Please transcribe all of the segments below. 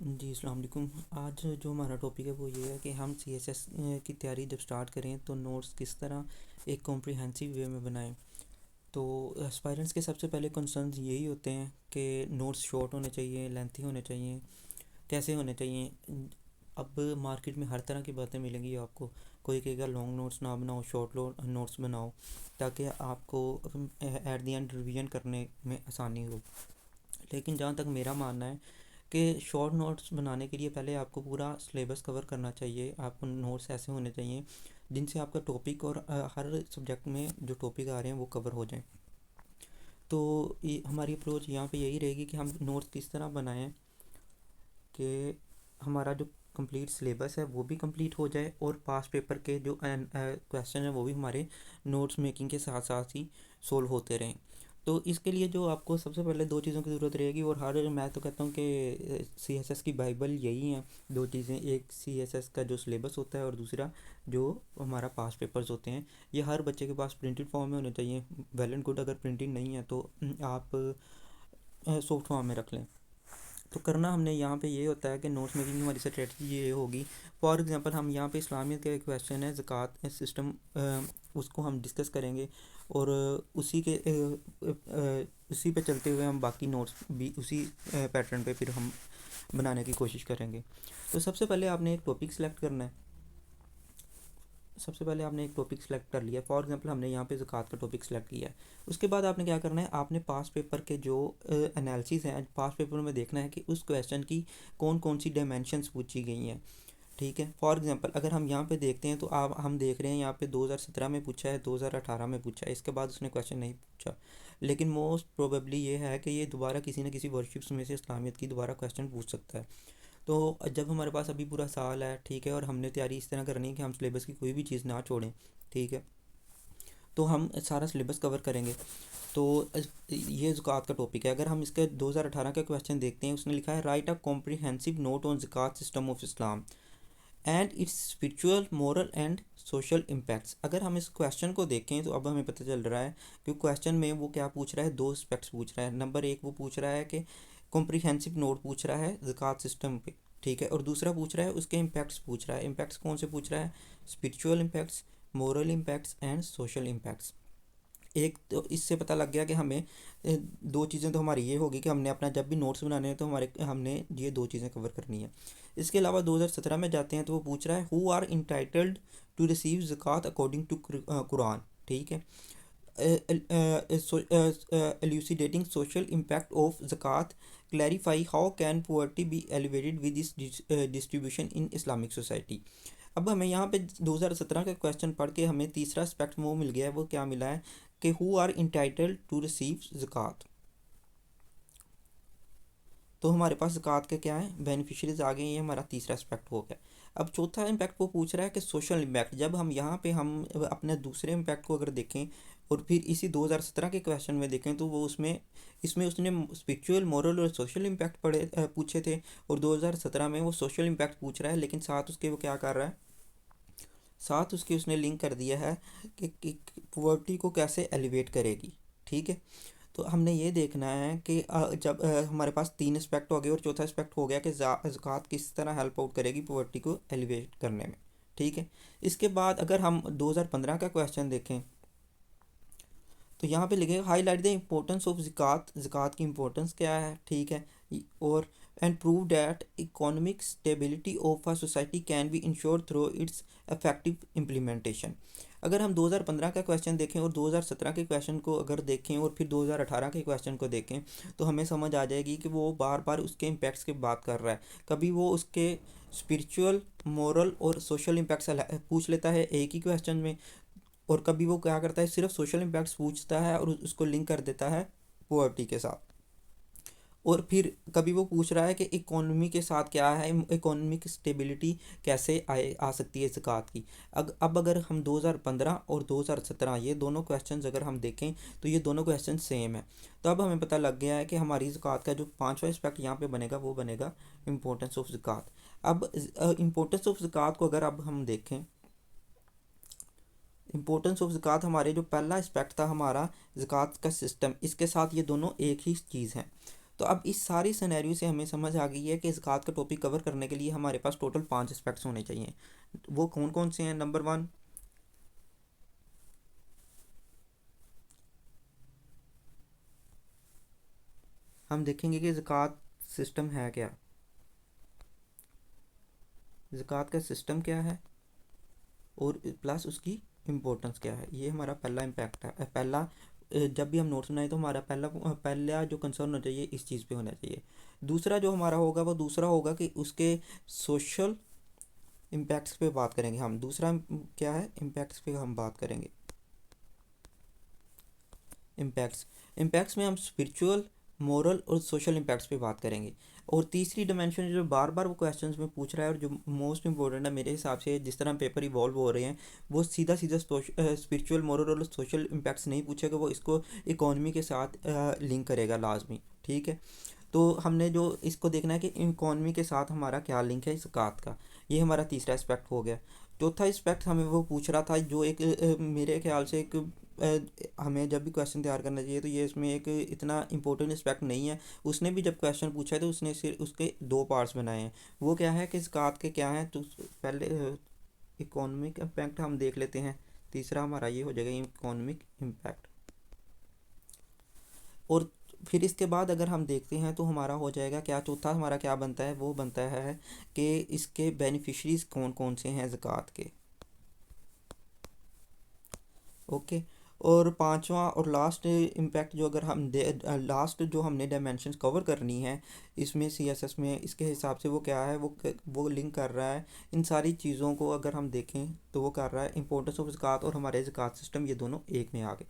जी अस्सलाम वालेकुम। आज जो हमारा टॉपिक है वो ये है कि हम सीएसएस की तैयारी जब स्टार्ट करें तो नोट्स किस तरह एक कॉम्प्रिहेंसिव वे में बनाएं। तो एस्पायरेंट्स के सबसे पहले कंसर्न्स यही होते हैं कि नोट्स शॉर्ट होने चाहिए, लेंथी होने चाहिए, कैसे होने चाहिए। अब मार्केट में हर तरह की बातें मिलेंगी आपको। कोई कहेगा लॉन्ग नोट्स ना बनाओ, शॉर्ट नोट्स बनाओ, ताकि आपको एट द एंड रिवीजन करने में आसानी हो। लेकिन जहाँ तक मेरा मानना है कि शॉर्ट नोट्स बनाने के लिए पहले आपको पूरा सिलेबस कवर करना चाहिए। आपको नोट्स ऐसे होने चाहिए जिनसे आपका टॉपिक और हर सब्जेक्ट में जो टॉपिक आ रहे हैं वो कवर हो जाएं। तो ये हमारी अप्रोच यहाँ पे यही रहेगी कि हम नोट्स किस तरह बनाएं कि हमारा जो कंप्लीट सिलेबस है वो भी कंप्लीट हो जाए और पास पेपर के जो क्वेश्चन है वो भी हमारे नोट्स मेकिंग के साथ साथ ही सोल्व होते रहें। तो इसके लिए जो आपको सबसे पहले दो चीज़ों की ज़रूरत रहेगी, और हर मैं तो कहता हूँ कि सीएसएस की बाइबल यही है। दो चीज़ें, एक सीएसएस का जो सिलेबस होता है और दूसरा जो हमारा पास पेपर्स होते हैं। ये हर बच्चे के पास प्रिंटेड फॉर्म में होने चाहिए। वेल एंड गुड, अगर प्रिंटेड नहीं है तो आप सॉफ्ट फॉर्म में रख लें। तो करना हमने यहाँ पे ये होता है कि नोट्स मेकिंग की हमारी स्ट्रेटजी ये होगी। फॉर एग्जांपल हम यहाँ पे इस्लामियत का एक क्वेश्चन है, ज़कात सिस्टम, उसको हम डिस्कस करेंगे। और उसी पे चलते हुए हम बाकी नोट्स भी उसी पैटर्न पे फिर हम बनाने की कोशिश करेंगे। तो सबसे पहले आपने एक टॉपिक सेलेक्ट कर लिया। फॉर एग्जांपल हमने यहाँ पे ज़कात का टॉपिक सेलेक्ट किया है। उसके बाद आपने क्या करना है, आपने पास पेपर के जो एनालिसिस हैं पास पेपर में देखना है कि उस क्वेश्चन की कौन कौन सी डायमेंशंस पूछी गई हैं। ठीक है, फॉर एग्जांपल अगर हम यहाँ पे देखते हैं तो आप हम देख रहे हैं यहाँ पे 2017 में पूछा है, 2018 में पूछा है, इसके बाद उसने क्वेश्चन नहीं पूछा। लेकिन मोस्ट प्रोबेबली ये है कि ये दोबारा किसी न किसी वर्कशिप्स में से इस्लामियत की दोबारा क्वेश्चन पूछ सकता है। तो जब हमारे पास अभी पूरा साल है, ठीक है, और हमने तैयारी इस तरह करनी है कि हम सिलेबस की कोई भी चीज़ ना छोड़ें, ठीक है, तो हम सारा सिलेबस कवर करेंगे। तो ये ज़कात का टॉपिक है। अगर हम इसके 2018 का क्वेश्चन देखते हैं, उसने लिखा है write a comprehensive note on zakat system of Islam and its spiritual, moral and social impacts. अगर हम इस क्वेश्चन को देखें तो अब हमें पता चल रहा है कि क्वेश्चन में वो क्या पूछ रहा है, दो एस्पेक्ट्स पूछ रहा है। नंबर एक, वो पूछ रहा है कि कॉम्प्रिहेंसिव नोट पूछ रहा है ज़कात सिस्टम पे, ठीक है, और दूसरा पूछ रहा है उसके इम्पैक्ट्स पूछ रहा है। इम्पैक्ट्स कौन से पूछ रहा है? Spiritual impacts, moral impacts and social impacts. एक तो इससे पता लग गया कि हमें दो चीज़ें तो हमारी ये होगी कि हमने अपना जब भी नोट्स बनाने हैं तो हमने ये दो चीज़ें कवर करनी है। इसके अलावा 2017 में जाते हैं तो वो पूछ रहा है who are entitled to receive zakat according to Quran, ठीक है, elucidating social impact of zakat, clarify how can poverty be elevated with this distribution in Islamic society। अब हमें यहाँ पे 2017 का क्वेश्चन पढ़ के हमें तीसरा एस्पेक्ट वो मिल गया है। वो क्या मिला है कि who are entitled to receive zakat. तो हमारे पास ज़कात के क्या है, बेनिफिशरीज आ गए, ये हमारा तीसरा एस्पेक्ट हो गया। अब चौथा इम्पैक्ट वो पूछ रहा है कि सोशल इम्पैक्ट। जब हम यहाँ पे हम अपने दूसरे इम्पैक्ट को अगर देखें और फिर इसी 2017 के क्वेश्चन में देखें तो वो उसमें इसमें उसने स्पिरिचुअल, मोरल और सोशल इम्पैक्ट पूछे थे, और 2017 में वो सोशल इम्पैक्ट पूछ रहा है। लेकिन साथ उसके वो क्या कर रहा है, साथ उसके उसने लिंक कर दिया है कि पॉवर्टी को कैसे एलिवेट करेगी, ठीक है। तो हमने ये देखना है कि जब हमारे पास तीन एस्पेक्ट हो गए और चौथा एस्पेक्ट हो गया कि ज़कात किस तरह हेल्प आउट करेगी पॉवर्टी को एलिवेट करने में, ठीक है। इसके बाद अगर हम 2015 का क्वेश्चन देखें तो यहाँ पे लिखे हाईलाइट द इम्पोर्टेंस ऑफ ज़कात, ज़कात की इम्पोर्टेंस क्या है, ठीक है, और and prove that economic stability of a society can be ensure through it's effective implementation. अगर हम 2015 का क्वेश्चन देखें और 2017 के क्वेश्चन को अगर देखें और फिर 2018 के क्वेश्चन को देखें तो हमें समझ आ जाएगी कि वो बार बार उसके इम्पैक्ट्स की बात कर रहा है। कभी वो उसके स्पिरिचुअल, मोरल और सोशल इम्पैक्ट्स पूछ लेता है एक ही क्वेश्चन में, और कभी वो क्या करता है सिर्फ सोशल इम्पैक्ट्स पूछता है और उसको लिंक कर देता है पॉवर्टी के साथ। और फिर कभी वो पूछ रहा है कि इकोनॉमी के साथ क्या है, इकोनॉमिक स्टेबिलिटी कैसे आ सकती है ज़कात की। अब अगर हम 2015 और 2017 ये दोनों क्वेश्चंस अगर हम देखें तो ये दोनों क्वेश्चन सेम है। तो अब हमें पता लग गया है कि हमारी ज़कात का जो पांचवा एस्पेक्ट यहाँ पे बनेगा वो बनेगा इम्पोर्टेंस ऑफ ज़कात। अब इम्पोर्टेंस ऑफ ज़कात को अगर अब हम देखें, इम्पोर्टेंस ऑफ ज़कात हमारे जो पहला एस्पेक्ट था हमारा ज़कात का सिस्टम, इसके साथ ये दोनों एक ही चीज़ हैं। तो अब इस सारी सिनेरियो से हमें समझ आ गई है कि ज़कात का टॉपिक कवर करने के लिए हमारे पास टोटल 5 एस्पेक्ट्स होने चाहिए। वो कौन कौन से हैं? नंबर 1, हम देखेंगे कि ज़कात सिस्टम है क्या, ज़कात का सिस्टम क्या है और प्लस उसकी इम्पोर्टेंस क्या है। ये हमारा पहला इम्पैक्ट है, पहला जब भी हम नोट्स बनाए तो हमारा पहला जो कंसर्न होना चाहिए इस चीज़ पे होना चाहिए। दूसरा जो हमारा होगा वो दूसरा होगा कि उसके सोशल इम्पैक्ट्स पे बात करेंगे हम। दूसरा क्या है? इम्पैक्ट्स पे हम बात करेंगे। इम्पैक्ट्स इम्पैक्ट्स में हम स्पिरिचुअल, मोरल और सोशल इम्पैक्ट्स पे बात करेंगे। और तीसरी डिमेंशन जो बार बार वो क्वेश्चंस में पूछ रहा है और जो मोस्ट इंपॉर्टेंट है मेरे हिसाब से, जिस तरह पेपर इवॉल्व हो रहे हैं, वो सीधा सीधा स्पिरिचुअल, मोरल और सोशल इम्पैक्ट्स नहीं पूछेगा, वो इसको इकोनॉमी के साथ लिंक करेगा लाजमी। ठीक है, तो हमने जो इसको देखना है कि इकोनॉमी के साथ हमारा क्या लिंक है ज़कात का। ये हमारा तीसरा एस्पेक्ट हो गया। चौथा एस्पेक्ट हमें वो पूछ रहा था जो एक मेरे ख्याल से एक हमें जब भी क्वेश्चन तैयार करना चाहिए तो ये इसमें एक इतना इंपॉर्टेंट एस्पेक्ट नहीं है। उसने भी जब क्वेश्चन पूछा है तो उसने सिर्फ उसके दो पार्ट्स बनाए हैं। वो क्या है कि ज़कात के क्या हैं, तो पहले इकोनॉमिक इम्पैक्ट हम देख लेते हैं। तीसरा हमारा ये हो जाएगा इकोनॉमिक इम्पैक्ट। और फिर इसके बाद अगर हम देखते हैं तो हमारा हो जाएगा क्या, चौथा हमारा क्या बनता है, वो बनता है कि इसके बेनिफिशरीज कौन कौन से हैं ज़कात के। ओके, और पांचवा और लास्ट इम्पैक्ट जो अगर हम लास्ट जो हमने डायमेंशंस कवर करनी है इसमें सीएसएस में, इसके हिसाब से वो क्या है, वो लिंक कर रहा है इन सारी चीज़ों को। अगर हम देखें तो वो कर रहा है इंपॉर्टेंस ऑफ ज़कात और हमारे ज़कात सिस्टम, ये दोनों एक में आ गए।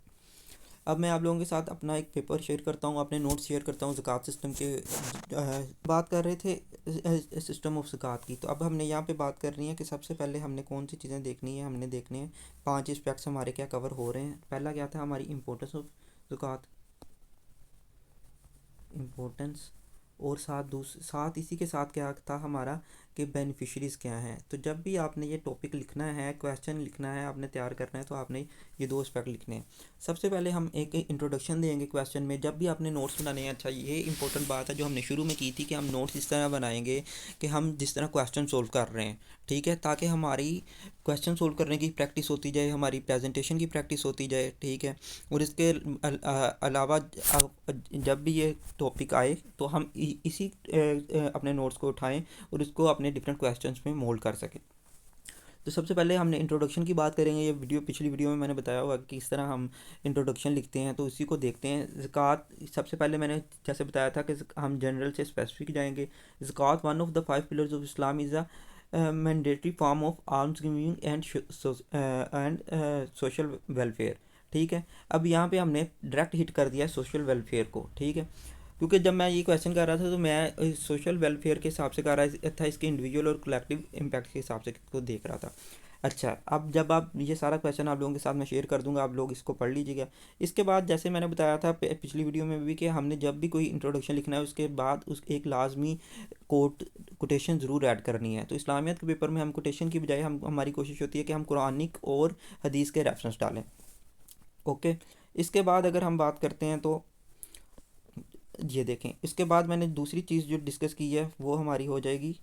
अब मैं आप लोगों के साथ अपना एक पेपर शेयर करता हूँ, अपने नोट्स शेयर करता हूँ ज़कात सिस्टम के। बात कर रहे थे सिस्टम ऑफ ज़कात की, तो अब हमने यहाँ पे बात करनी है कि सबसे पहले हमने कौन सी चीज़ें देखनी है। हमने देखने हैं 5 एस्पेक्ट्स हमारे क्या कवर हो रहे हैं। पहला क्या था, हमारी इम्पोर्टेंस ऑफ ज़कात, इम्पोर्टेंस। और साथ इसी के साथ क्या था हमारा कि बेनिफिशरीज़ क्या हैं। तो जब भी आपने ये टॉपिक लिखना है, क्वेश्चन लिखना है, आपने तैयार करना है, तो आपने ये दो एस्पेक्ट लिखने हैं। सबसे पहले हम एक इंट्रोडक्शन देंगे क्वेश्चन में। जब भी आपने नोट्स बनाने हैं, अच्छा ये इंपॉर्टेंट बात है जो हमने शुरू में की थी कि हम नोट्स इस तरह बनाएंगे कि हम जिस तरह क्वेश्चन सोल्व कर रहे हैं, ठीक है, ताकि हमारी क्वेश्चन सोल्व करने की प्रैक्टिस होती जाए, हमारी प्रेजेंटेशन की प्रैक्टिस होती जाए। ठीक है, और इसके अलावा जब भी ये टॉपिक आए तो हम इसी अपने नोट्स को उठाएं और इसको अपने डिफरेंट क्वेश्चंस में मोल्ड कर सकें। तो सबसे पहले हमने इंट्रोडक्शन की बात करेंगे। ये पिछली वीडियो में मैंने बताया होगा कि किस तरह हम इंट्रोडक्शन लिखते हैं, तो इसी को देखते हैं। ज़कात सबसे पहले मैंने जैसे बताया था कि हम जनरल से स्पेसिफिक जाएंगे। Zakat one of the 5 pillars of Islam is a mandatory form of alms giving and social welfare. ठीक है, अब यहाँ पे हमने डायरेक्ट हिट कर दिया सोशल वेलफेयर को। ठीक है, क्योंकि जब मैं ये क्वेश्चन कर रहा था तो मैं सोशल वेलफेयर के हिसाब से कर रहा था, इसके इंडिविजुअल और कलेक्टिव इम्पैक्ट के हिसाब से को देख रहा था। अच्छा, अब जब आप ये सारा क्वेश्चन आप लोगों के साथ मैं शेयर कर दूंगा, आप लोग इसको पढ़ लीजिएगा। इसके बाद जैसे मैंने बताया था पिछली वीडियो में भी कि हमने जब भी कोई इंट्रोडक्शन लिखना है उसके बाद उस एक लाजमी कोटेशन ज़रूर ऐड करनी है। तो इस्लामियत के पेपर में हम कोटेशन की बजाय हमारी कोशिश होती है कि हम कुरानिक और हदीस के रेफरेंस डालें। ओके, इसके बाद अगर हम बात करते हैं तो ये देखें, इसके बाद मैंने दूसरी चीज़ जो डिस्कस की है वो हमारी हो जाएगी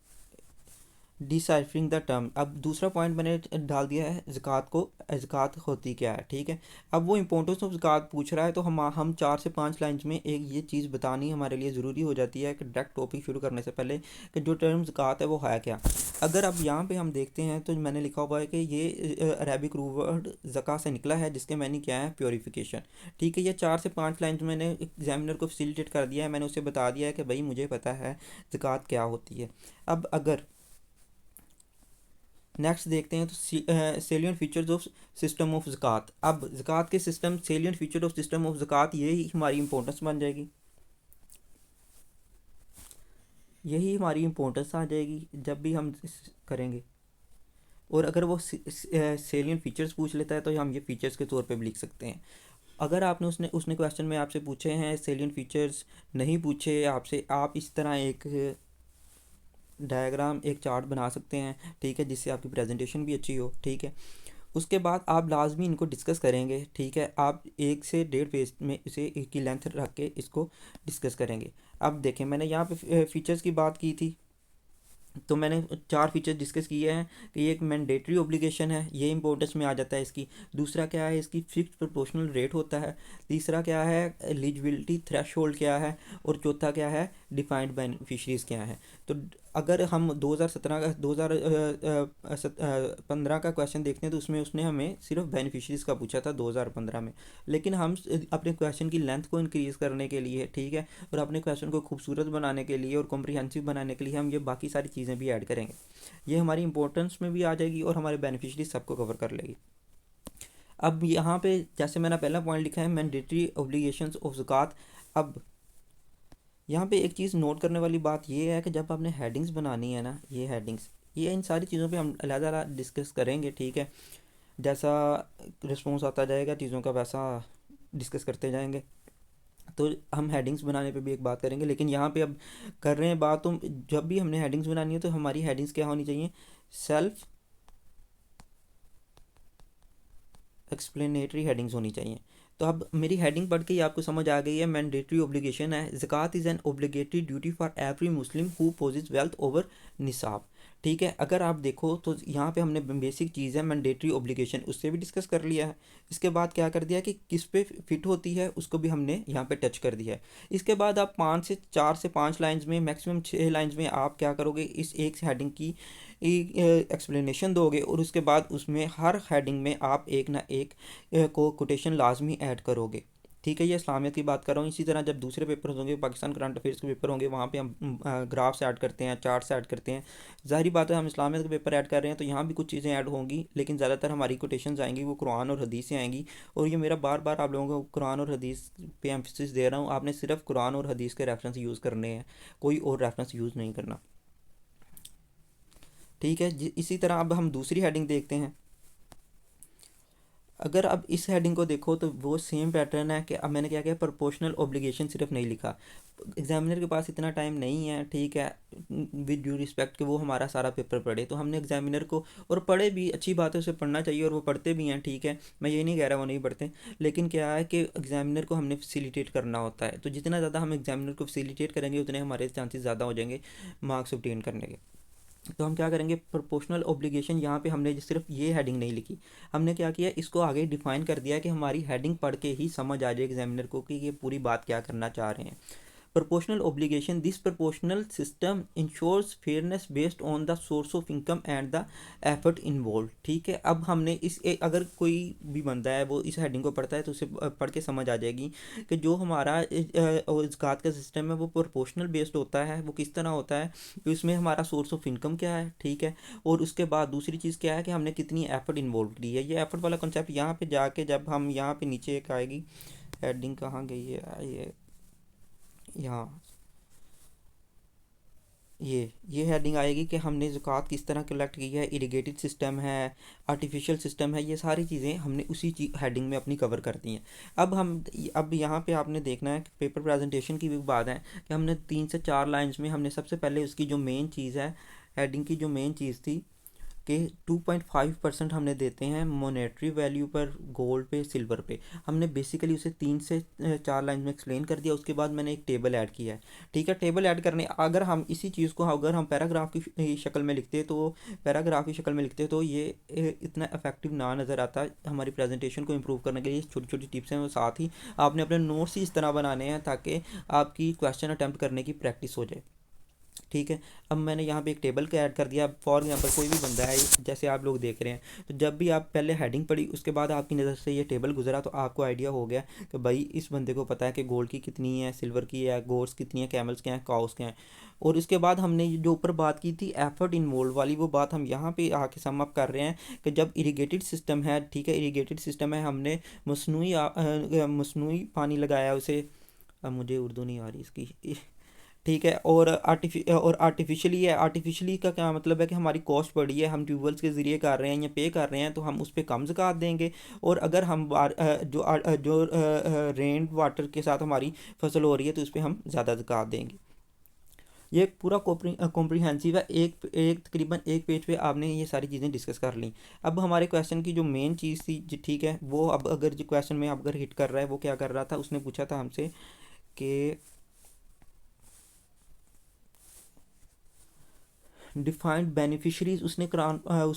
डिसाइफरिंग द टर्म। अब दूसरा पॉइंट मैंने डाल दिया है ज़कात को, ज़कात होती क्या है। ठीक है, अब वो इंपॉर्टेंस ऑफ ज़कात पूछ रहा है तो हम 4 से 5 लाइन्स में एक ये चीज़ बतानी हमारे लिए ज़रूरी हो जाती है कि डायरेक्ट टॉपिक शुरू करने से पहले कि जो टर्म ज़कात है वो है क्या। अगर अब यहाँ पे हम देखते हैं तो मैंने लिखा हुआ है कि ये अरेबिक रूट वर्ड ज़का से निकला है जिसके मैंने क्या है प्योरीफिकेशन। ठीक है, ये 4 से 5 लाइन्स मैंने एग्जामिनर को फैसिलिटेट कर दिया है, मैंने उसे बता दिया है कि भाई मुझे पता है ज़कात क्या होती है। अब अगर नेक्स्ट देखते हैं तो salient features of system of zakat. अब ज़कात के system, salient feature of system of zakat, यही हमारी इंपॉर्टेंस बन जाएगी, यही हमारी इंपॉर्टेंस आ जाएगी जब भी हम करेंगे। और अगर वो सेलियंट फीचर्स पूछ लेता है तो हम ये फीचर्स के तौर पे भी लिख सकते हैं। अगर आपने उसने उसने क्वेश्चन में आपसे पूछे हैं सेलियंट फीचर्स, नहीं पूछे आपसे, आप इस तरह एक डायग्राम, एक चार्ट बना सकते हैं। ठीक है, जिससे आपकी प्रेजेंटेशन भी अच्छी हो। ठीक है, उसके बाद आप लाजमी इनको डिस्कस करेंगे, ठीक है। आप 1 से 1.5 पेज में इसे की लेंथ रख के इसको डिस्कस करेंगे। अब देखें, मैंने यहाँ पे फीचर्स की बात की थी, तो मैंने 4 फीचर्स डिस्कस किए हैं कि ये एक मैंडेटरी ओब्लिगेशन है, ये इंपॉर्टेंस में आ जाता है इसकी। दूसरा क्या है, इसकी फिक्स प्रोपोर्शनल रेट होता है। तीसरा क्या है, एलिजिबिलिटी थ्रेशोल्ड क्या है। और चौथा क्या है, डिफाइंड बेनिफिशरीज क्या है। तो अगर हम 2017 का 2015 का क्वेश्चन देखते हैं तो उसमें उसने हमें सिर्फ बेनिफिशरीज का पूछा था 2015 में। लेकिन हम अपने क्वेश्चन की लेंथ को इंक्रीज़ करने के लिए, ठीक है, और अपने क्वेश्चन को खूबसूरत बनाने के लिए और कॉम्प्रिहेंसिव बनाने के लिए हम ये बाकी सारी चीज़ें भी ऐड करेंगे। ये हमारी इंपॉर्टेंस में भी आ जाएगी और हमारे बेनिफिशरी सबको कवर कर लेगी। अब यहाँ पे जैसे मैंने पहला पॉइंट लिखा है मैंडेटरी ऑब्लिगेशंस ऑफ ज़कात। अब यहाँ पे एक चीज़ नोट करने वाली बात ये है कि जब आपने हेडिंग्स बनानी है ना, ये हेडिंग्स, ये इन सारी चीज़ों पे हम अलग-अलग डिस्कस करेंगे, ठीक है। जैसा रिस्पॉन्स आता जाएगा चीज़ों का वैसा डिस्कस करते जाएंगे। तो हम हेडिंग्स बनाने पे भी एक बात करेंगे, लेकिन यहाँ पे अब कर रहे हैं बात, तो जब भी हमने हेडिंग्स बनानी है तो हमारी हेडिंग्स क्या होनी चाहिए, सेल्फ एक्सप्लेनेटरी हेडिंग्स होनी चाहिए। तो अब मेरी हेडिंग पढ़ के ही आपको समझ आ गई है, मैंडेटरी ओब्लिगेशन है, zakat is an obligatory duty for every Muslim who possess wealth over nisab, ठीक है। अगर आप देखो तो यहाँ पे हमने बेसिक चीज़ है मैंडेटरी ओब्लिगेशन, उससे भी डिस्कस कर लिया है। इसके बाद क्या कर दिया कि किस पे फिट होती है उसको भी हमने यहाँ पे टच कर दिया है। इसके बाद आप 4 से 5 लाइंस में, मैक्सिमम 6 लाइंस में आप क्या करोगे, इस एक हेडिंग की एक्सप्लेनेशन दोगे और उसके बाद उसमें हर हेडिंग में आप एक ना एक को कोटेशन लाजमी ऐड करोगे, ठीक है। ये इस्लामियत की बात कर रहा हूँ। इसी तरह जब दूसरे पेपर होंगे, पाकिस्तान करंट अफेयर्स के पेपर होंगे, वहाँ पे हम ग्राफ्स ऐड करते हैं, चार्ट्स ऐड करते हैं। ज़ाहिर बात है हम इस्लामियत के पेपर ऐड कर रहे हैं तो यहाँ भी कुछ चीज़ें ऐड होंगी, लेकिन ज़्यादातर हमारी कोटेशंस आएंगी वो कुरान और हदीस से आएंगी। और ये मेरा बार बार आप लोगों को कुरान और हदीस पे एम्फेसिस दे रहा हूँ, आपने सिर्फ कुरान और हदीस के रेफरेंस यूज़ करने हैं, कोई और रेफरेंस यूज़ नहीं करना, ठीक है। इसी तरह अब हम दूसरी हेडिंग देखते हैं। अगर अब इस हेडिंग को देखो तो वो सेम पैटर्न है कि अब मैंने क्या किया, प्रोपोर्शनल ओब्लिगेशन सिर्फ नहीं लिखा। एग्जामिनर के पास इतना टाइम नहीं है, ठीक है, विद ड्यू रिस्पेक्ट कि वो हमारा सारा पेपर पढ़े, तो हमने एग्जामिनर को, और पढ़े भी, अच्छी बात है, उसे पढ़ना चाहिए और वो पढ़ते भी हैं, ठीक है, मैं ये नहीं कह रहा वो नहीं पढ़ते। लेकिन क्या है कि एग्जामिनर को हमने फैसिलिटेट करना होता है, तो जितना ज़्यादा हम एग्जामिनर को फैसिलिटेट करेंगे उतने हमारे चांसेस ज़्यादा हो जाएंगे मार्क्स ऑब्टेन करने के। तो हम क्या करेंगे, प्रोपोर्शनल ओब्लिगेशन, यहाँ पे हमने सिर्फ ये हेडिंग नहीं लिखी, हमने क्या किया, इसको आगे डिफाइन कर दिया कि हमारी हेडिंग पढ़ के ही समझ आ जाए एग्जामिनर को कि ये पूरी बात क्या करना चाह रहे हैं। proportional obligation, this proportional system ensures fairness based on the source of income and the effort involved, ठीक है। अब हमने अगर कोई भी बंदा है वो इस हेडिंग को पढ़ता है तो उसे पढ़ के समझ आ जाएगी कि जो हमारा ज़कात का सिस्टम है वो प्रोपोर्शनल बेस्ड होता है। वो किस तरह होता है कि उसमें हमारा सोर्स ऑफ इनकम क्या है, ठीक है, और उसके बाद दूसरी चीज़ क्या है कि हमने कितनी एफर्ट इन्वॉल्व की है। ये एफर्ट वाला कंसेप्ट यहाँ पे जाके जब हम यहाँ पे नीचे एक आएगी हेडिंग, कहाँ गई है ये, यहाँ ये हेडिंग आएगी कि हमने ज़कात किस तरह कलेक्ट की है, इरिगेटेड सिस्टम है, आर्टिफिशियल सिस्टम है, ये सारी चीज़ें हमने उसी हेडिंग में अपनी कवर कर दी हैं। अब यहाँ पे आपने देखना है कि पेपर प्रेजेंटेशन की भी बात है कि हमने 3 से 4 लाइंस में हमने सबसे पहले उसकी जो मेन चीज़ है, हेडिंग की जो मेन चीज़ थी कि 2.5% हमने देते हैं मॉनेटरी वैल्यू पर, गोल्ड पे, सिल्वर पे। हमने बेसिकली उसे 3 से 4 लाइन में एक्सप्लेन कर दिया। उसके बाद मैंने एक टेबल ऐड किया है, ठीक है। टेबल ऐड करने, अगर हम इसी चीज़ को अगर हम पैराग्राफ की शक्ल में लिखते तो ये इतना इफेक्टिव ना नज़र आता। हमारी प्रेजेंटेशन को इम्प्रूव करने के लिए छोटी छोटी टिप्स हैं, वो साथ ही आपने अपने नोट्स ही इस तरह बनाने हैं ताकि आपकी क्वेश्चन अटैम्प्ट करने की प्रैक्टिस हो जाए, ठीक है। अब मैंने यहाँ पे एक टेबल का ऐड कर दिया। फॉर एग्जांपल कोई भी बंदा है, जैसे आप लोग देख रहे हैं, तो जब भी आप पहले हेडिंग पढ़ी उसके बाद आपकी नज़र से ये टेबल गुजरा तो आपको आइडिया हो गया कि भाई इस बंदे को पता है कि गोल्ड की कितनी है, सिल्वर की है, गोड्स कितनी है, कैमल्स के हैं, काउस के हैं। और इसके बाद हमने जो ऊपर बात की थी एफर्ट इन्वॉल्व वाली, वो बात हम यहाँ पे आके सम अप कर रहे हैं कि जब इरीगेटेड सिस्टम है, ठीक है, इरीगेटेड सिस्टम है, हमने मसनूई पानी लगाया उसे, अब मुझे उर्दू नहीं आ रही इसकी, ठीक है, और आर्टिफिशियली है। आर्टिफिशियली का क्या मतलब है कि हमारी कॉस्ट बढ़ी है, हम ट्यूबवेल्स के ज़रिए कर रहे हैं या पे कर रहे हैं तो हम उस पर कम ज़कात देंगे। और अगर हम जो रेन वाटर के साथ हमारी फसल हो रही है तो उस पर हम ज़्यादा ज़कात देंगे। ये एक पूरा कॉम्प्रिहेंसिव है, एक एक तकरीबन एक पेज पे आपने ये सारी चीज़ें डिस्कस कर ली। अब हमारे क्वेश्चन की जो मेन चीज़ थी जी, ठीक है, वो अब अगर जो क्वेश्चन में अगर हिट कर रहा है, वो क्या कर रहा था, उसने पूछा था हमसे कि डिफाइंड बेनिफिशरीज, उसने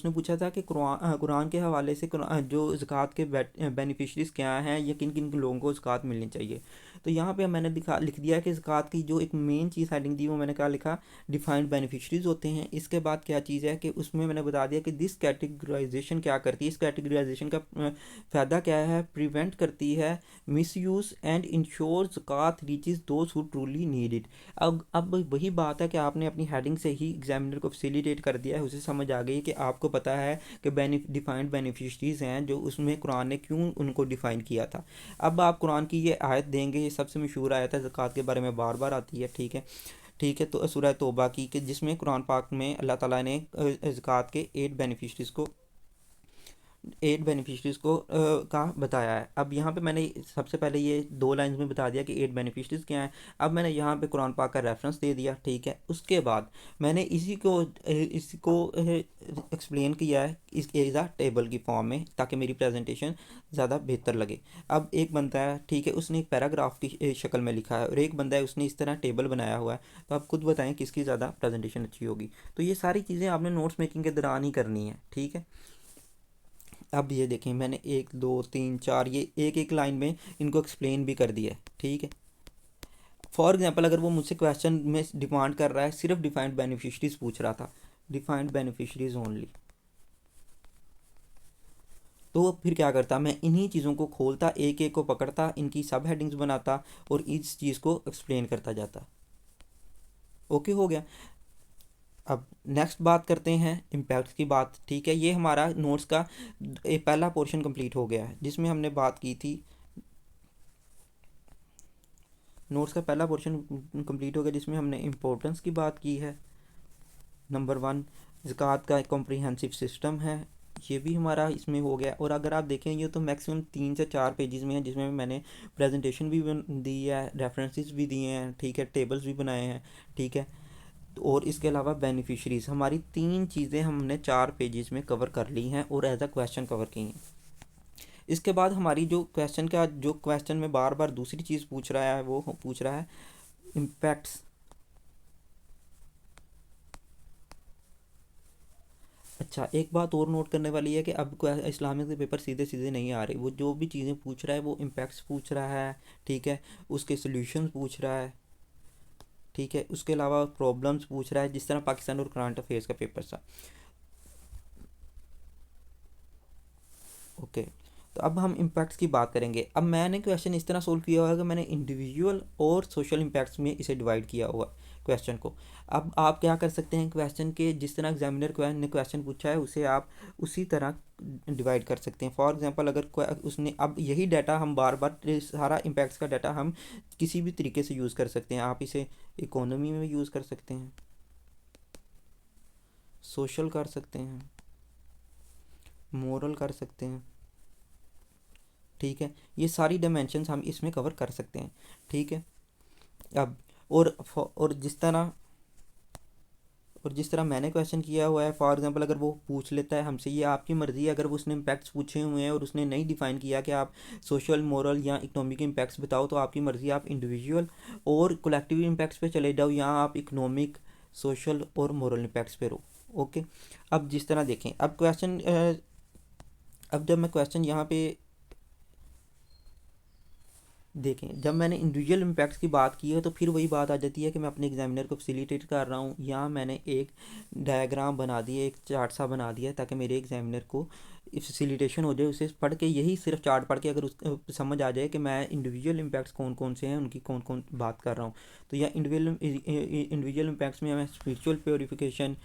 पूछा था कि कुरान के हवाले से जो ज़कात के बेनिफिशरीज क्या हैं, या किन किन लोगों को ज़कात मिलनी चाहिए। तो यहाँ पे मैंने लिख दिया कि ज़कात की जो एक मेन चीज़ हेडिंग दी, वो मैंने क्या लिखा, डिफाइंड बेनिफिशरीज होते हैं। इसके बाद क्या चीज़ है कि उसमें मैंने बता दिया कि दिस कैटेगराइजेशन क्या करती है, इस कैटेगराइजेशन का फ़ायदा क्या है, प्रिवेंट करती है misuse and ensure zakat reaches those who truly need it. अब वही बात है कि आपने अपनी हेडिंग से ही एग्जामिनर को फैसिलिटेट कर दिया है, उसे समझ आ गई कि आपको पता है कि डिफाइंड बेनिफिशरीज हैं, जो उसमें कुरान ने क्यों उनको डिफ़ाइन किया था। अब आप कुरान की ये आयत देंगे, ये सबसे मशहूर आयत है, ज़कात के बारे में बार बार आती है, ठीक है। ठीक है, तो सूरह तौबा की, कि जिसमें कुरान पाक में अल्लाह ताला ने ज़कात के 8 बेनिफिशरीज़ को का बताया है। अब यहाँ पे मैंने सबसे पहले ये 2 लाइन्स में बता दिया कि 8 बेनिफिशरीज़ क्या हैं। अब मैंने यहाँ पे कुरान पाक का रेफरेंस दे दिया, ठीक है। उसके बाद मैंने इसी को एक्सप्लेन किया है इस एज आ टेबल की फॉर्म में, ताकि मेरी प्रेजेंटेशन ज़्यादा बेहतर लगे। अब एक बंदा है, ठीक है, उसने एक पैराग्राफ की शक्ल में लिखा है, और एक बंदा है, उसने इस तरह टेबल बनाया हुआ है। तो आप खुद बताएं किसकी ज़्यादा प्रेजेंटेशन अच्छी होगी। तो ये सारी चीज़ें आपने नोट्स मेकिंग के दौरान ही करनी है, ठीक है। अब ये देखें, मैंने 1 2 3 4 ये एक एक लाइन में इनको एक्सप्लेन भी कर दिया है, ठीक है। फॉर एग्जांपल, अगर वो मुझसे क्वेश्चन में डिमांड कर रहा है, सिर्फ डिफाइंड बेनिफिशरीज पूछ रहा था, डिफाइंड बेनिफिशरीज ओनली, तो वो फिर क्या करता, मैं इन्हीं चीज़ों को खोलता, एक एक को पकड़ता, इनकी सब हेडिंग्स बनाता, और इस चीज़ को एक्सप्लेन करता जाता। ओके, हो गया। अब नेक्स्ट बात करते हैं इम्पैक्ट्स की बात, ठीक है। ये हमारा नोट्स का पहला पोर्शन कंप्लीट हो गया है, जिसमें हमने बात की थी, नोट्स का पहला पोर्शन कंप्लीट हो गया, जिसमें हमने इम्पोर्टेंस की बात की है। नंबर 1, ज़कात का एक कॉम्प्रिहेंसिव सिस्टम है, ये भी हमारा इसमें हो गया। और अगर आप देखें, ये तो मैक्सिमम 3 से 4 पेजेस में है, जिसमें मैंने प्रेजेंटेशन भी दी है, रेफरेंसेस भी दिए हैं, ठीक है, टेबल्स भी बनाए हैं, ठीक है। और इसके अलावा बेनिफिशरीज, हमारी 3 चीज़ें हमने 4 पेजेस में कवर कर ली हैं, और एज अ क्वेश्चन कवर की हैं। इसके बाद हमारी जो क्वेश्चन में बार बार दूसरी चीज़ पूछ रहा है, वो पूछ रहा है इम्पैक्ट्स। अच्छा, एक बात और नोट करने वाली है कि अब इस्लामिक के पेपर सीधे सीधे नहीं आ रहे, वो जो भी चीज़ें पूछ रहा है, वो इम्पैक्ट्स पूछ रहा है, ठीक है, उसके सोल्यूशन पूछ रहा है, ठीक है, उसके अलावा प्रॉब्लम्स पूछ रहा है, जिस तरह पाकिस्तान और करंट अफेयर्स का पेपर था। ओके, तो अब हम इम्पैक्ट्स की बात करेंगे। अब मैंने क्वेश्चन इस तरह सोल्व किया हुआ है कि मैंने इंडिविजुअल और सोशल इम्पैक्ट्स में इसे डिवाइड किया हुआ है क्वेश्चन को। अब आप क्या कर सकते हैं, क्वेश्चन के जिस तरह एग्जामिनर ने क्वेश्चन पूछा है, उसे आप उसी तरह डिवाइड कर सकते हैं। फॉर एग्जांपल, अगर उसने, अब यही डाटा हम बार बार, सारा इम्पैक्ट्स का डाटा हम किसी भी तरीके से यूज़ कर सकते हैं। आप इसे इकोनॉमी में यूज़ कर सकते हैं, सोशल कर सकते हैं, मोरल कर सकते हैं, ठीक है। ये सारी डायमेंशंस हम इसमें कवर कर सकते हैं, ठीक है। अब और जिस तरह मैंने क्वेश्चन किया हुआ है, फॉर एग्जांपल, अगर वो पूछ लेता है हमसे, ये आपकी मर्ज़ी है, अगर वो उसने इम्पैक्ट्स पूछे हुए हैं और उसने नहीं डिफ़ाइन किया कि आप सोशल, मोरल या इकोनॉमिक इम्पैक्ट्स बताओ, तो आपकी मर्ज़ी, आप इंडिविजुअल और कलेक्टिव इम्पैक्ट्स पे चले जाओ, या आप इकोनॉमिक, सोशल और मोरल इम्पैक्ट्स पे रहो। ओके, अब जिस तरह देखें, अब जब मैं क्वेश्चन यहाँ पे देखें, जब मैंने इंडिविजुअल इम्पैक्ट्स की बात की है, तो फिर वही बात आ जाती है कि मैं अपने एग्जामिनर को फैसिलिटेट कर रहा हूँ, या मैंने एक डायग्राम बना दिया, एक चार्ट सा बना दिया, ताकि मेरे एग्जामिनर को फैसिलिटेशन हो जाए, उसे पढ़ के, यही सिर्फ चार्ट पढ़ के अगर उस समझ आ जाए कि मैं इंडिविजुअल इम्पैक्ट्स कौन कौन से हैं, उनकी कौन कौन बात कर रहा हूँ। तो या इंडिविजुअल इम्पैक्ट्स में मैं spiritual purification,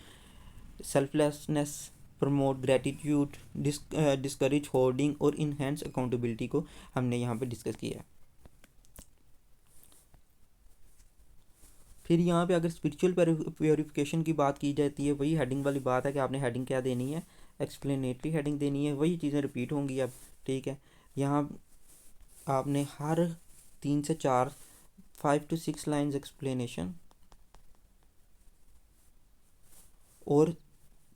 selflessness, promote gratitude, discourage hoarding और इनहेंस अकाउंटेबिलिटी को हमने यहाँ पे डिस्कस किया है। फिर यहाँ पे अगर स्पिरिचुअल प्योरिफिकेशन की बात की जाती है, वही हेडिंग वाली बात है कि आपने हेडिंग क्या देनी है, एक्सप्लेनेटरी हेडिंग देनी है, वही चीज़ें रिपीट होंगी अब, ठीक है। यहाँ आपने हर 3 से 4, 5 to 6 लाइन्स एक्सप्लेनेशन, और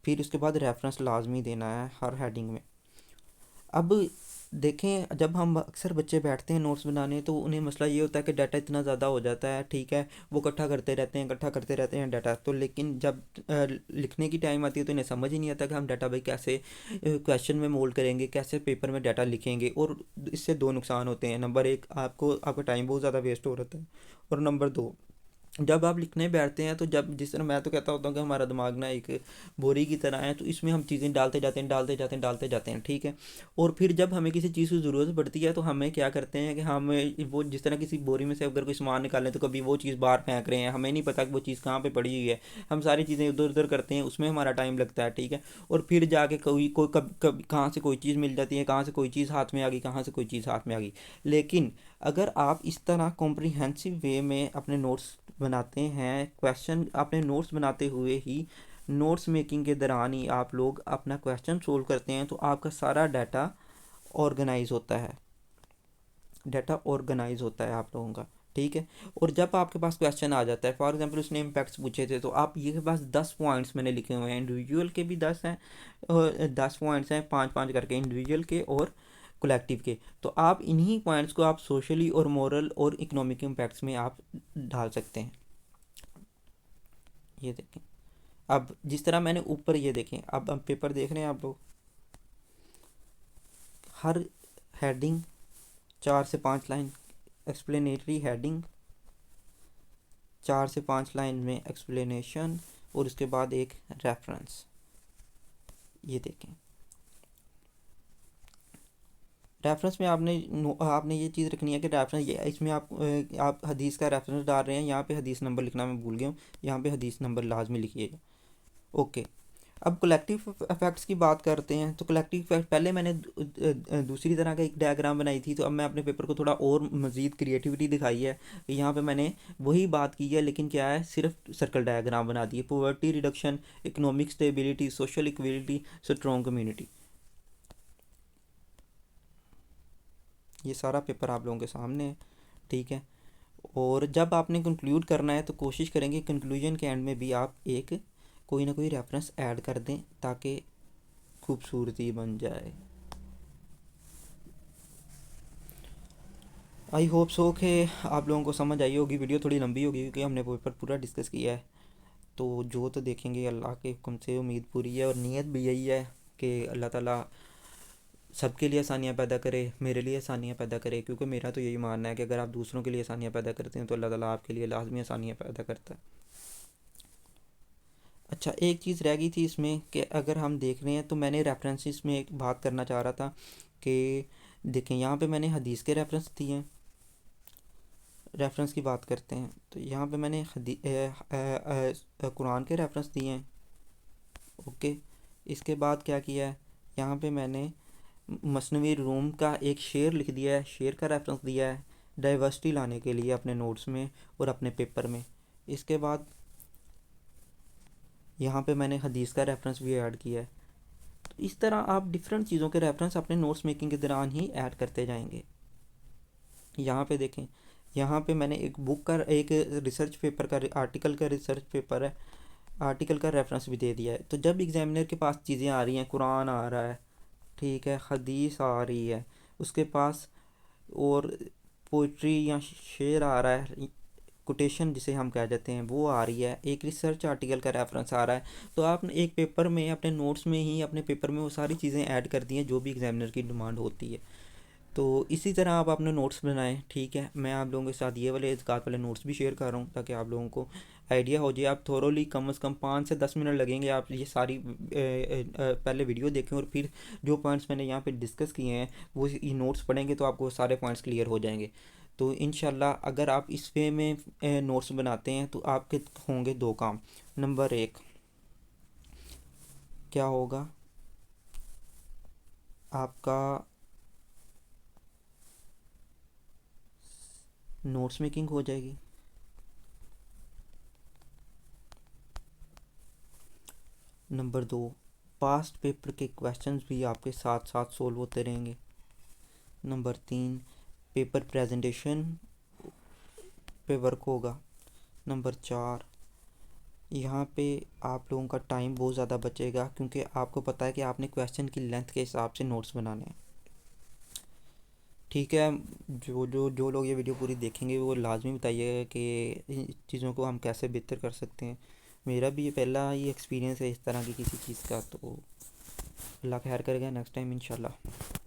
फिर उसके बाद रेफरेंस लाजमी देना है हर हेडिंग में। अब देखें, जब हम अक्सर बच्चे बैठते हैं नोट्स बनाने तो उन्हें मसला ये होता है कि डाटा इतना ज़्यादा हो जाता है, ठीक है, वो इकट्ठा करते रहते हैं डाटा, तो लेकिन जब लिखने की टाइम आती है तो इन्हें समझ ही नहीं आता कि हम डाटा भाई कैसे क्वेश्चन में मोल्ड करेंगे, कैसे पेपर में डाटा लिखेंगे। और इससे दो नुकसान होते हैं। नंबर एक, आपका टाइम बहुत ज़्यादा वेस्ट हो रहा है। और नंबर दो, जब आप लिखने बैठते हैं तो जब जिस तरह मैं तो कहता होता हूँ कि हमारा दिमाग ना एक बोरी की तरह है, तो इसमें हम चीज़ें डालते जाते हैं, ठीक है। और फिर जब हमें किसी चीज़ की ज़रूरत पड़ती है तो हमें क्या करते हैं कि हम वो जिस तरह किसी बोरी में से अगर कोई सामान निकालें तो कभी वो चीज़ बाहर फेंक रहे हैं, हमें नहीं पता कि वो चीज़ कहाँ पे पड़ी हुई है। हम सारी चीज़ें इधर उधर करते हैं, उसमें हमारा टाइम लगता है, ठीक है। और फिर जाके कोई कोई कब कब कहाँ से कोई चीज़ मिल जाती है, कहाँ से कोई चीज़ हाथ में आ गई, कहाँ से कोई चीज़ हाथ में आ गई। लेकिन अगर आप इस तरह कॉम्प्रिहेंसिव वे में अपने नोट्स बनाते हैं, क्वेश्चन अपने नोट्स बनाते हुए ही नोट्स मेकिंग के दौरान ही आप लोग अपना क्वेश्चन सोल्व करते हैं, तो आपका सारा ऑर्गेनाइज होता है डाटा ऑर्गेनाइज होता है आप लोगों का, ठीक है। और जब आपके पास क्वेश्चन आ जाता है, फॉर एग्जांपल उसने इम्पैक्ट्स पूछे थे, तो आप ये के पास 10 पॉइंट्स मैंने लिखे हुए हैं, इंडिविजुअल के भी 10 हैं, और 10 पॉइंट्स हैं, 5 5 करके इंडिविजुअल के और कलेक्टिव के। तो आप इन्हीं पॉइंट्स को आप सोशली और मोरल और इकोनॉमिक इम्पैक्ट्स में आप डाल सकते हैं। ये देखें, अब जिस तरह मैंने ऊपर ये देखें, अब हम पेपर देख रहे हैं आप लोग, हर हेडिंग 4 से 5 लाइन एक्सप्लेनेटरी हेडिंग, 4 से 5 लाइन में एक्सप्लेनेशन, और उसके बाद एक रेफरेंस। ये देखें, रेफरेंस में आपने ये चीज़ रखनी है कि रेफरेंस ये इसमें आप हदीस का रेफरेंस डाल रहे हैं, यहाँ पे हदीस नंबर लिखना मैं भूल गया हूँ, यहाँ पे हदीस नंबर लाजमी लिखिएगा। ओके। अब कलेक्टिव इफेक्ट्स की बात करते हैं। तो कलेक्टिव इफेक्ट पहले मैंने दूसरी तरह का एक डायग्राम बनाई थी, तो अब मैं अपने पेपर को थोड़ा और मज़ीद क्रिएटिविटी दिखाई है। यहाँ पे मैंने वही बात की है, लेकिन क्या है, सिर्फ सर्कल डायग्राम बना दिए। Poverty reduction, economic stability, social equality, strong community. ये सारा पेपर आप लोगों के सामने है, ठीक है। और जब आपने कंक्लूड करना है तो कोशिश करेंगे कंक्लूजन के एंड में भी आप एक कोई ना कोई रेफरेंस ऐड कर दें, ताकि खूबसूरती बन जाए। आई होप सो कि आप लोगों को समझ आई होगी। वीडियो थोड़ी लंबी होगी क्योंकि हमने पेपर पूरा डिस्कस किया है। तो जो तो देखेंगे, अल्लाह के हुक्म से उम्मीद पूरी है, और नीयत भी यही है कि अल्लाह ताला सबके लिए आसानियाँ पैदा करे, मेरे लिए आसानियाँ पैदा करे, क्योंकि मेरा तो यही मानना है कि अगर आप दूसरों के लिए आसानियाँ पैदा करते हैं तो अल्लाह ताला आपके लिए लाजमी आसानियाँ पैदा करता है। अच्छा, एक चीज़ रह गई थी इसमें कि अगर हम देख रहे हैं तो मैंने रेफरेंसेस में एक बात करना चाह रहा था कि देखें, यहाँ पे मैंने हदीस के रेफरेंस दिए हैं। रेफरेंस की बात करते हैं तो यहाँ पे मैंने कुरान के रेफरेंस दिए हैं। ओके। इसके बाद क्या किया है, यहाँ पे मैंने मसनवी रूम का एक शेर लिख दिया है, शेर का रेफरेंस दिया है डाइवर्सिटी लाने के लिए अपने नोट्स में और अपने पेपर में। इसके बाद यहाँ पे मैंने हदीस का रेफरेंस भी ऐड किया है। तो इस तरह आप डिफरेंट चीज़ों के रेफरेंस अपने नोट्स मेकिंग के दौरान ही ऐड करते जाएंगे। यहाँ पे देखें, यहाँ पे मैंने एक रिसर्च पेपर का आर्टिकल का रिसर्च पेपर है, आर्टिकल का रेफरेंस भी दे दिया है। तो जब एग्जामिनर के पास चीज़ें आ रही हैं, कुरान आ रहा है, ठीक है, हदीस आ रही है, उसके पास और पोइट्री या शेर आ रहा है, कोटेशन जिसे हम कह देते हैं वो आ रही है, एक रिसर्च आर्टिकल का रेफरेंस आ रहा है, तो आपने एक पेपर में अपने नोट्स में ही अपने पेपर में वो सारी चीज़ें ऐड कर दी हैं जो भी एग्जामिनर की डिमांड होती है। तो इसी तरह आप अपने नोट्स बनाएं, ठीक है। मैं आप लोगों के साथ ये वाले इस्कात वाले नोट्स भी शेयर कर रहा हूँ ताकि आप लोगों को आइडिया हो जाए। आप थोरोली कम से कम 5 से 10 मिनट लगेंगे, आप ये सारी पहले वीडियो देखें और फिर जो पॉइंट्स मैंने यहाँ पे डिस्कस किए हैं वो ये नोट्स पढ़ेंगे तो आपको सारे पॉइंट्स क्लियर हो जाएंगे। तो इंशाल्लाह अगर आप इस वे में नोट्स बनाते हैं तो आपके होंगे दो काम। नंबर एक क्या होगा, आपका नोट्स मेकिंग हो जाएगी। नंबर दो, पास्ट पेपर के क्वेश्चंस भी आपके साथ साथ सोल्व होते रहेंगे। नंबर तीन, पेपर प्रेजेंटेशन पे वर्क होगा। नंबर चार, यहाँ पे आप लोगों का टाइम बहुत ज़्यादा बचेगा, क्योंकि आपको पता है कि आपने क्वेश्चन की लेंथ के हिसाब से नोट्स बनाने हैं। ठीक है। जो लोग ये वीडियो पूरी देखेंगे वो लाजमी बताइएगा कि इन चीज़ों को हम कैसे बेहतर कर सकते हैं। मेरा भी ये पहला ही एक्सपीरियंस है इस तरह की किसी चीज़ का, तो अल्लाह खैर करेगा नेक्स्ट टाइम इंशाल्लाह।